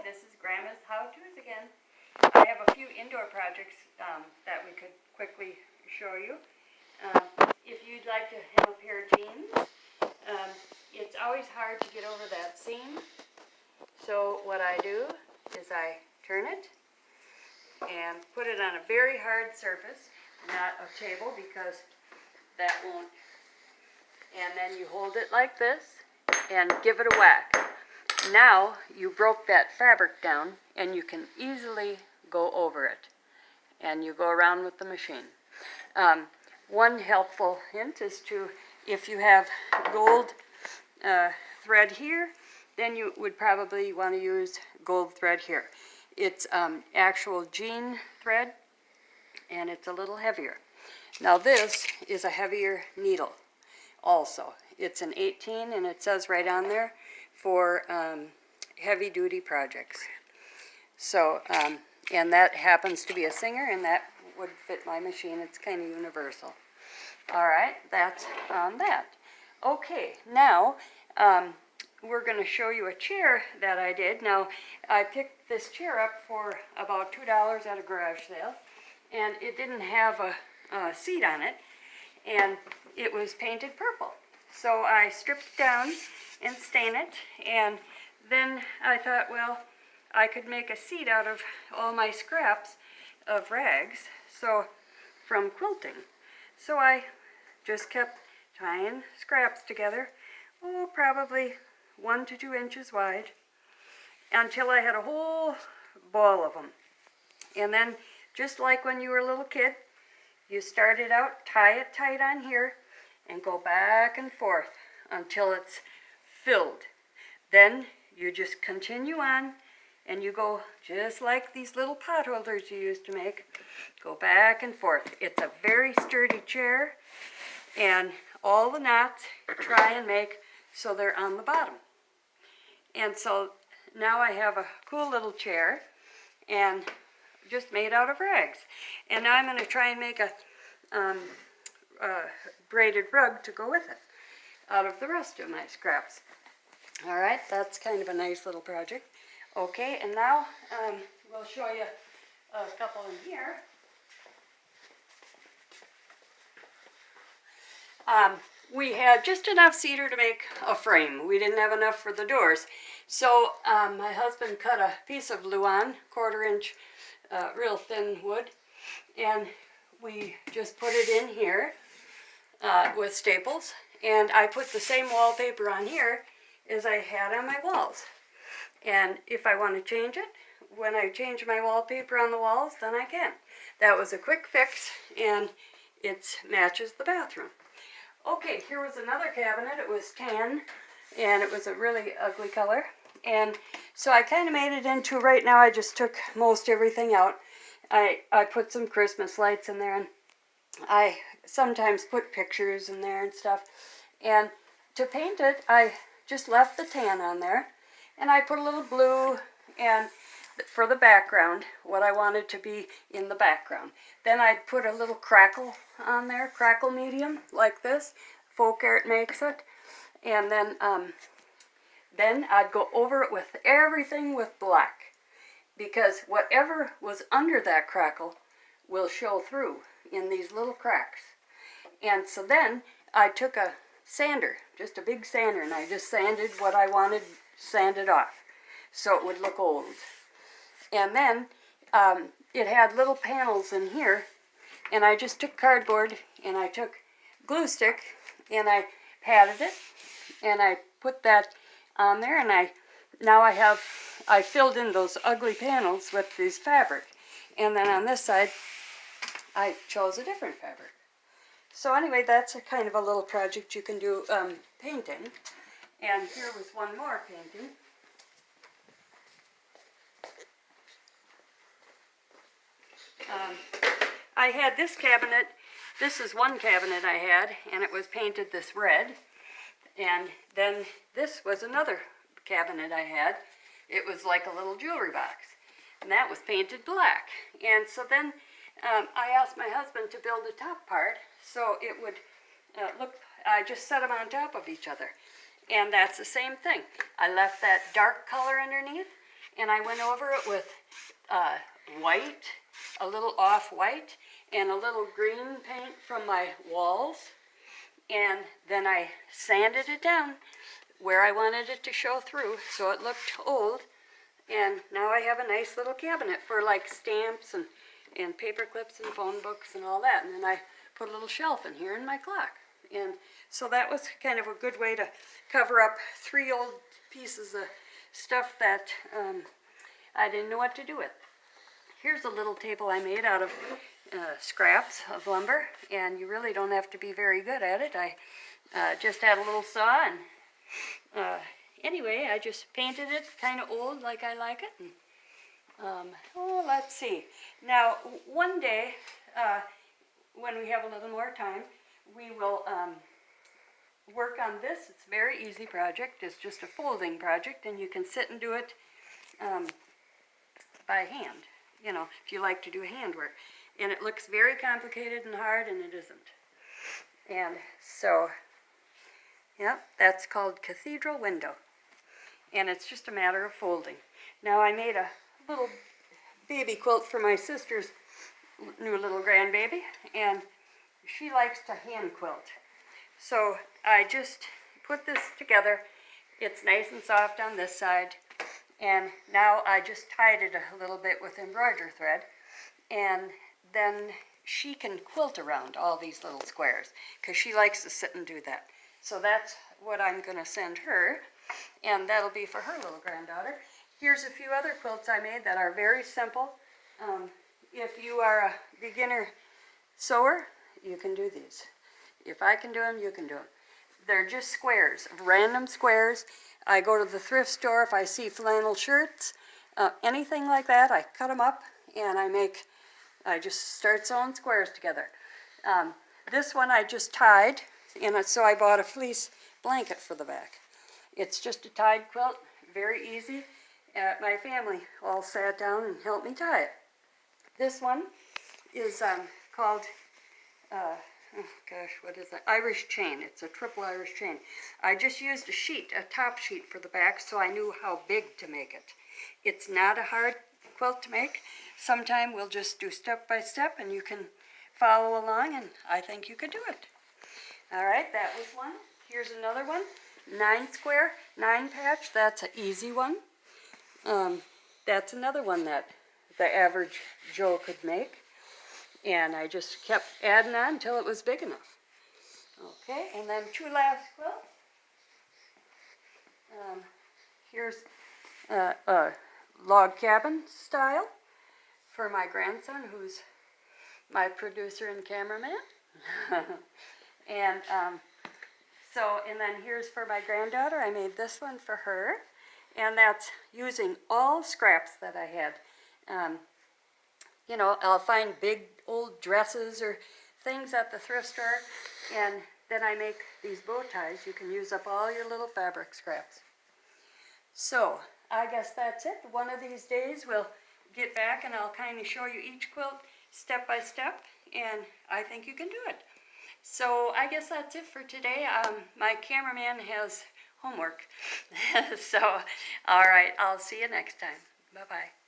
this is Grandma's How To's again. I have a few indoor projects that we could quickly show you. If you'd like to have a pair of jeans, it's always hard to get over that seam. So what I do is I turn it and put it on a very hard surface, not a table because that won't. And then you hold it like this and give it a whack. Now you broke that fabric down and you can easily go over it. And you go around with the machine. One helpful hint is to, if you have gold thread here, then you would probably want to use gold thread here. It's actual jean thread, and it's a little heavier. Now this is a heavier needle also. It's an 18, and it says right on there for heavy-duty projects. So, and that happens to be a Singer, and that would fit my machine. It's kind of universal. All right, that's on that. Okay, now we're going to show you a chair that I did. Now, I picked this chair up for about $2 at a garage sale, and it didn't have a seat on it, and it was painted purple. So I stripped it down and stain it, and then I thought, well, I could make a seat out of all my scraps of rags, so from quilting. So I just kept tying scraps together, probably 1 to 2 inches wide, until I had a whole ball of them. And then, just like when you were a little kid, you start it out, tie it tight on here, and go back and forth until it's filled. Then you just continue on, and you go just like these little pot holders you used to make. Go back and forth. It's a very sturdy chair, and all the knots try and make so they're on the bottom. And so now I have a cool little chair, and just made out of rags. And now I'm going to try and make a braided rug to go with it out of the rest of my scraps. All right, that's kind of a nice little project. Okay, and now we'll show you a couple in here. We had just enough cedar to make a frame. We didn't have enough for the doors. So my husband cut a piece of Luan, 1/4 inch, real thin wood, and we just put it in here with staples. And I put the same wallpaper on here as I had on my walls. And if I want to change it, when I change my wallpaper on the walls, then I can. That was a quick fix, and it matches the bathroom. Okay, here was another cabinet. It was tan, and it was a really ugly color. And so I kind of made it into, right now I just took most everything out. I put some Christmas lights in there, and I sometimes put pictures in there and stuff. And to paint it, I just left the tan on there. And I put a little blue and for the background, what I wanted to be in the background. Then I'd put a little crackle on there, crackle medium, like this. Folk Art makes it. And then I'd go over it with everything with black. Because whatever was under that crackle will show through in these little cracks. And so then I took a sander, just a big sander, and I just sanded what I wanted sanded off so it would look old. And then it had little panels in here, and I just took cardboard and I took glue stick and I patted it, and I put that on there, and I filled in those ugly panels with this fabric. And then on this side I chose a different fabric. So anyway, that's a kind of a little project you can do painting. And here was one more painting. I had this cabinet. This is one cabinet I had, and it was painted this red. And then this was another cabinet I had. It was like a little jewelry box, and that was painted black. And so then I asked my husband to build a top part so it would look, I just set them on top of each other. And that's the same thing. I left that dark color underneath, and I went over it with white, a little off-white, and a little green paint from my walls, and then I sanded it down where I wanted it to show through so it looked old, and now I have a nice little cabinet for like stamps and paper clips and phone books and all that, and then I put a little shelf in here in my clock. And so that was kind of a good way to cover up 3 old pieces of stuff that I didn't know what to do with. Here's a little table I made out of scraps of lumber, and you really don't have to be very good at it. I just had a little saw, and anyway, I just painted it kind of old like I like it. And, oh, let's see. Now, one day, when we have a little more time, we will work on this. It's a very easy project. It's just a folding project, and you can sit and do it by hand, you know, if you like to do handwork. And it looks very complicated and hard, and it isn't. And so, yeah, that's called Cathedral Window. And it's just a matter of folding. Now, I made a little baby quilt for my sister's new little grandbaby, and she likes to hand quilt. So I just put this together. It's nice and soft on this side, and now I just tied it a little bit with embroidery thread, and then she can quilt around all these little squares because she likes to sit and do that. So that's what I'm going to send her, and that'll be for her little granddaughter. Here's a few other quilts I made that are very simple. If you are a beginner sewer, you can do these. If I can do them, you can do them. They're just squares, random squares. I go to the thrift store if I see flannel shirts, anything like that, I cut them up and I just start sewing squares together. This one I just tied, and so I bought a fleece blanket for the back. It's just a tied quilt, very easy. My family all sat down and helped me tie it. This one is called, oh gosh, what is that? Irish chain. It's a triple Irish chain. I just used a top sheet for the back, so I knew how big to make it. It's not a hard quilt to make. Sometime we'll just do step by step, and you can follow along, and I think you could do it. All right, that was one. Here's another one. 9 square, 9 patch. That's an easy one. That's another one that the average Joe could make, and I just kept adding on until it was big enough. Okay, and then 2 last quilts. Here's a log cabin style for my grandson, who's my producer and cameraman. And and then here's for my granddaughter. I made this one for her, and that's using all scraps that I had. You know, I'll find big old dresses or things at the thrift store, and then I make these bow ties. You can use up all your little fabric scraps. So I guess that's it. One of these days we'll get back and I'll kind of show you each quilt step by step, and I think you can do it. So I guess that's it for today. My cameraman has homework. So, all right, I'll see you next time. Bye-bye.